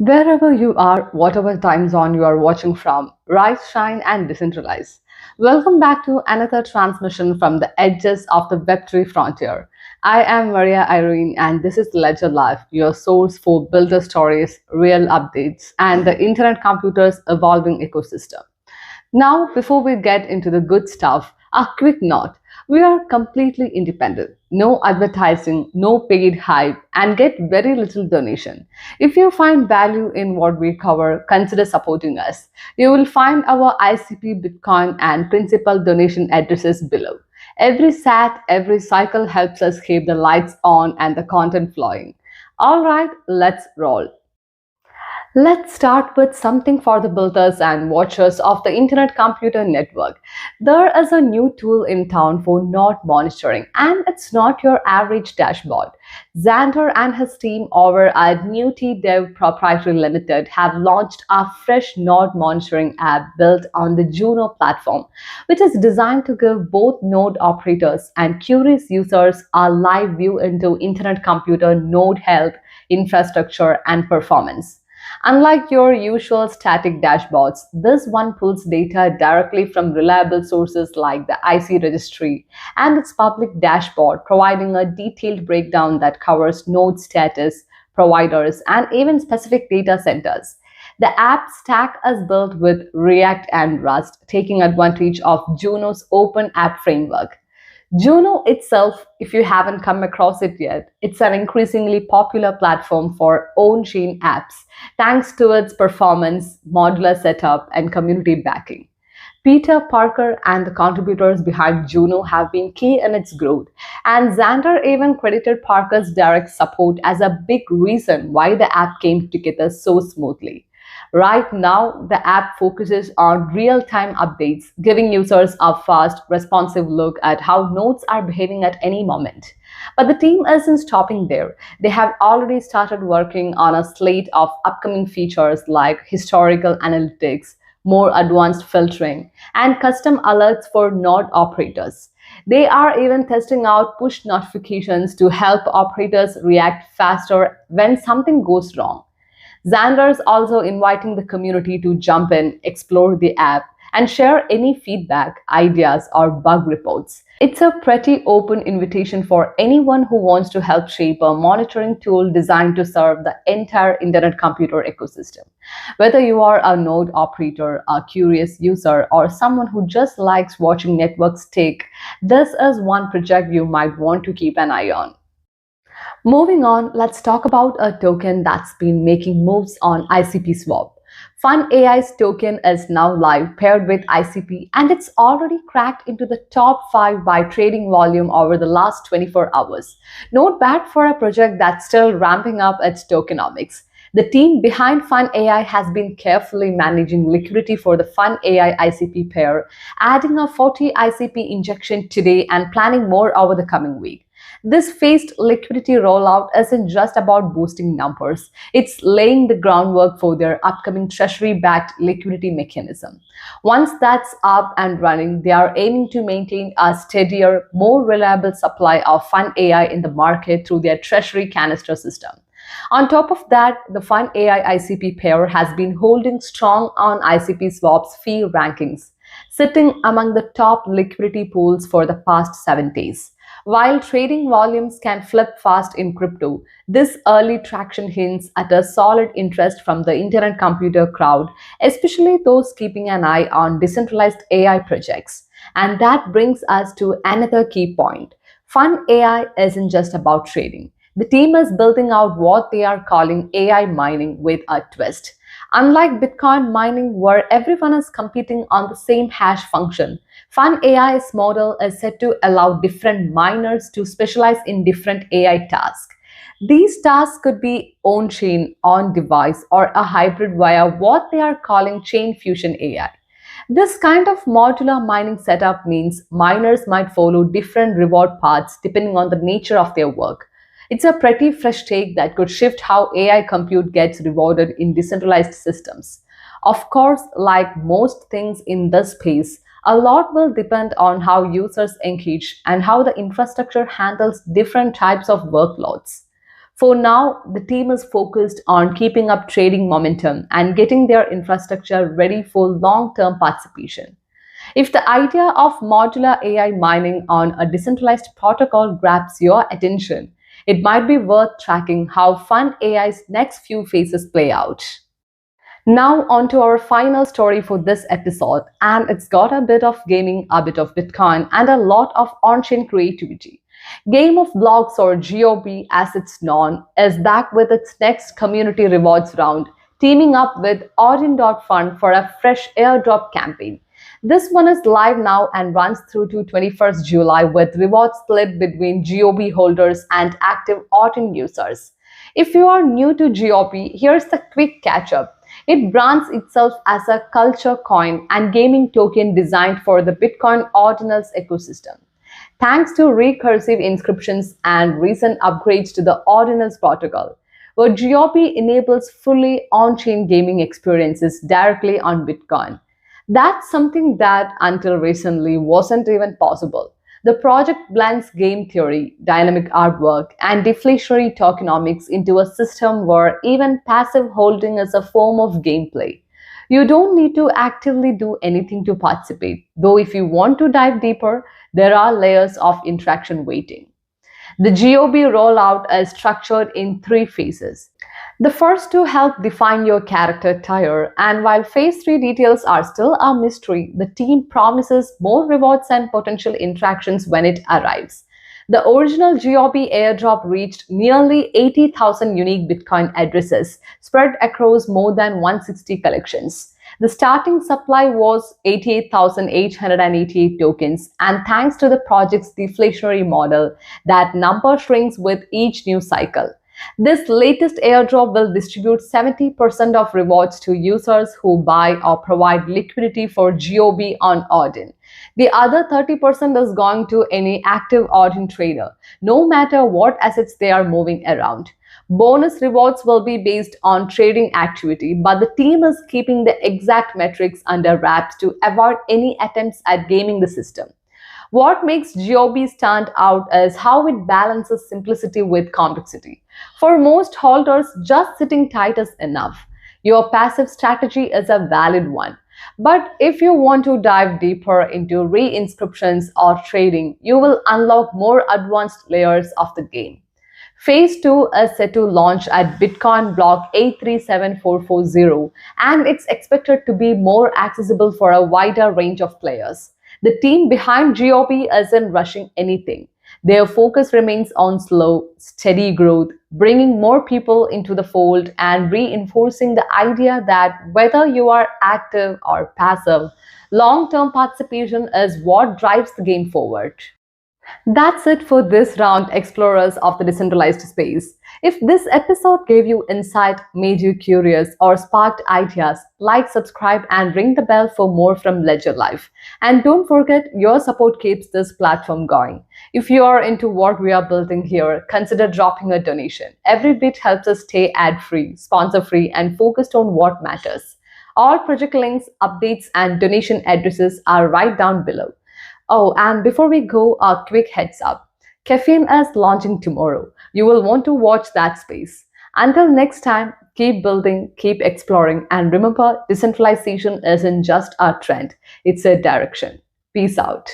Wherever you are, whatever time zone you are watching from, rise, shine, and decentralize. Welcome back to another transmission from the edges of the Web3 frontier. I am Maria Irene, and this is Ledger Live, your source for builder stories, real updates, and the internet computer's evolving ecosystem. Now, before we get into the good stuff, a quick note. We are completely independent. No advertising, no paid hype, and get very little donation. If you find value in what we cover, consider supporting us. You will find our ICP, Bitcoin, and principal donation addresses below. Every SAT, every cycle helps us keep the lights on and the content flowing. All right, let's roll. Let's start with something for the builders and watchers of the Internet Computer Network. There is a new tool in town for node monitoring, and it's not your average dashboard. Xander and his team over at NEWT Dev Proprietary Limited have launched a fresh node monitoring app built on the Juno platform, which is designed to give both node operators and curious users a live view into Internet Computer node health, infrastructure, and performance. Unlike your usual static dashboards, this one pulls data directly from reliable sources like the IC registry and its public dashboard, providing a detailed breakdown that covers node status, providers, and even specific data centers. The app stack is built with React and Rust, taking advantage of Juno's open app framework. Juno itself, if you haven't come across it yet, it's an increasingly popular platform for on-chain apps thanks to its performance, modular setup, and community backing. Peter Parker and the contributors behind Juno have been key in its growth, and Xander even credited Parker's direct support as a big reason why the app came together so smoothly. Right now, the app focuses on real-time updates, giving users a fast, responsive look at how nodes are behaving at any moment. But the team isn't stopping there. They have already started working on a slate of upcoming features like historical analytics, more advanced filtering, and custom alerts for node operators. They are even testing out push notifications to help operators react faster when something goes wrong. Xander's also inviting the community to jump in, explore the app, and share any feedback, ideas, or bug reports. It's a pretty open invitation for anyone who wants to help shape a monitoring tool designed to serve the entire internet computer ecosystem. Whether you are a node operator, a curious user, or someone who just likes watching networks tick, this is one project you might want to keep an eye on. Moving on, let's talk about a token that's been making moves on ICPSwap. FunAI's token is now live paired with ICP, and it's already cracked into the top 5 by trading volume over the last 24 hours. Not bad for a project that's still ramping up its tokenomics. The team behind FunAI has been carefully managing liquidity for the FunAI ICP pair, adding a 40 ICP injection today and planning more over the coming week. This phased liquidity rollout isn't just about boosting numbers, it's laying the groundwork for their upcoming treasury-backed liquidity mechanism. Once that's up and running, they are aiming to maintain a steadier, more reliable supply of FunAI in the market through their treasury canister system. On top of that, the FunAI ICP pair has been holding strong on ICPSwap's fee rankings, sitting among the top liquidity pools for the past 7 days. While trading volumes can flip fast in crypto, this early traction hints at a solid interest from the internet computer crowd, especially those keeping an eye on decentralized AI projects. And that brings us to another key point. FunAI isn't just about trading. The team is building out what they are calling AI mining with a twist. Unlike Bitcoin mining, where everyone is competing on the same hash function, FunAI's model is set to allow different miners to specialize in different AI tasks. These tasks could be on-chain, on-device, or a hybrid via what they are calling chain fusion AI. This kind of modular mining setup means miners might follow different reward paths depending on the nature of their work. It's a pretty fresh take that could shift how AI compute gets rewarded in decentralized systems. Of course, like most things in this space, a lot will depend on how users engage and how the infrastructure handles different types of workloads. For now, the team is focused on keeping up trading momentum and getting their infrastructure ready for long-term participation. If the idea of modular AI mining on a decentralized protocol grabs your attention, it might be worth tracking how FunnAI's next few phases play out. Now, on to our final story for this episode, and it's got a bit of gaming, a bit of Bitcoin, and a lot of on chain creativity. Game of Blocks, or GOB as it's known, is back with its next community rewards round, teaming up with ODIN.fund for a fresh airdrop campaign. This one is live now and runs through to 21st July with rewards split between GOB holders and active ODIN users. If you are new to GOB, here's the quick catch up. It brands itself as a culture coin and gaming token designed for the Bitcoin Ordinals ecosystem. Thanks to recursive inscriptions and recent upgrades to the Ordinals protocol, where GOB enables fully on-chain gaming experiences directly on Bitcoin. That's something that until recently wasn't even possible. The project blends game theory, dynamic artwork, and deflationary tokenomics into a system where even passive holding is a form of gameplay. You don't need to actively do anything to participate, though if you want to dive deeper, there are layers of interaction waiting. The GOB rollout is structured in three phases. The first two help define your character tier, and while phase 3 details are still a mystery, the team promises more rewards and potential interactions when it arrives. The original GOB airdrop reached nearly 80,000 unique Bitcoin addresses spread across more than 160 collections. The starting supply was 88,888 tokens, and thanks to the project's deflationary model, that number shrinks with each new cycle. This latest airdrop will distribute 70% of rewards to users who buy or provide liquidity for GOB on ODIN. The other 30% is going to any active ODIN trader, no matter what assets they are moving around. Bonus rewards will be based on trading activity, but the team is keeping the exact metrics under wraps to avoid any attempts at gaming the system. What makes GOB stand out is how it balances simplicity with complexity. For most holders, just sitting tight is enough. Your passive strategy is a valid one. But if you want to dive deeper into re-inscriptions or trading, you will unlock more advanced layers of the game. Phase 2 is set to launch at Bitcoin block 837440, and it's expected to be more accessible for a wider range of players. The team behind GOB isn't rushing anything. Their focus remains on slow, steady growth, bringing more people into the fold and reinforcing the idea that whether you are active or passive, long-term participation is what drives the game forward. That's it for this round, explorers of the decentralized space. If this episode gave you insight, made you curious, or sparked ideas, like, subscribe, and ring the bell for more from Ledger Life. And don't forget, your support keeps this platform going. If you are into what we are building here, consider dropping a donation. Every bit helps us stay ad-free, sponsor-free, and focused on what matters. All project links, updates, and donation addresses are right down below. Oh, and before we go, a quick heads up. Caffeine is launching tomorrow. You will want to watch that space. Until next time, keep building, keep exploring, and remember, decentralization isn't just a trend, it's a direction. Peace out.